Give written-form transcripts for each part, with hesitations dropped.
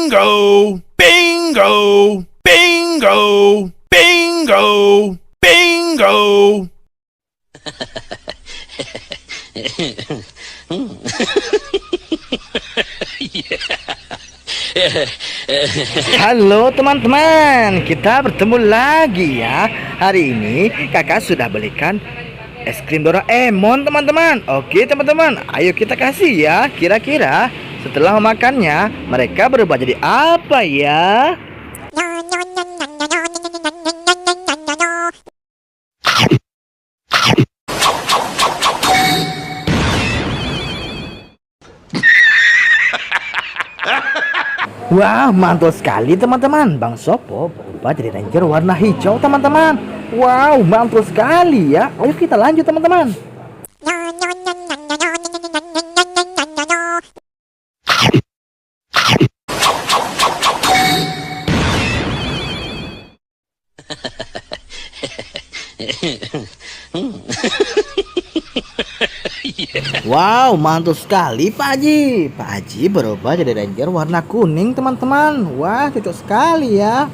Bingo! Bingo! Bingo! Bingo! Bingo! Halo teman-teman, kita bertemu lagi ya. Hari ini kakak sudah belikan es krim Doraemon teman-teman. Oke teman-teman, ayo kita kasih ya. Kira-kira setelah memakannya mereka berubah jadi apa ya? Wah, mantul sekali teman-teman. Bang Sopo berubah jadi ranger warna hijau teman-teman. Wow, mantul sekali ya. Ayo kita lanjut teman-teman. Wow, mantul sekali Pak Haji. Pak Haji berubah jadi ranger warna kuning teman-teman. Wah, cocok sekali ya.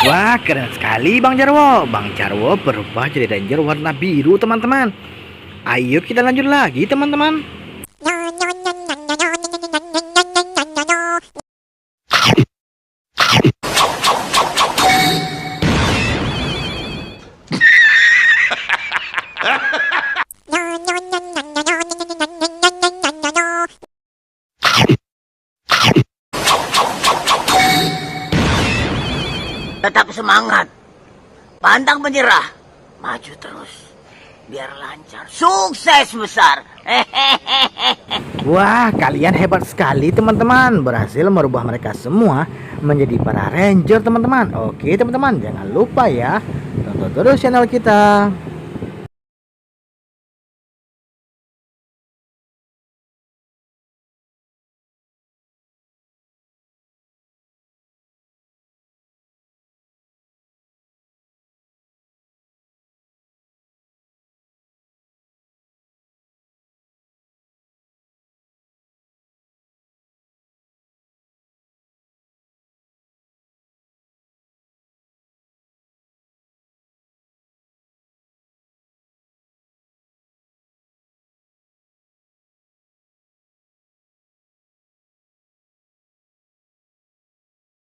Wah, keren sekali Bang Jarwo. Bang Jarwo berubah jadi ranger warna biru teman-teman. Ayo kita lanjut lagi teman-teman. Tetap semangat, pantang menyerah, maju terus, biar lancar, sukses besar. Wah, kalian hebat sekali teman-teman. Berhasil merubah mereka semua menjadi para ranger teman-teman. Oke teman-teman, jangan lupa ya, tonton terus channel kita.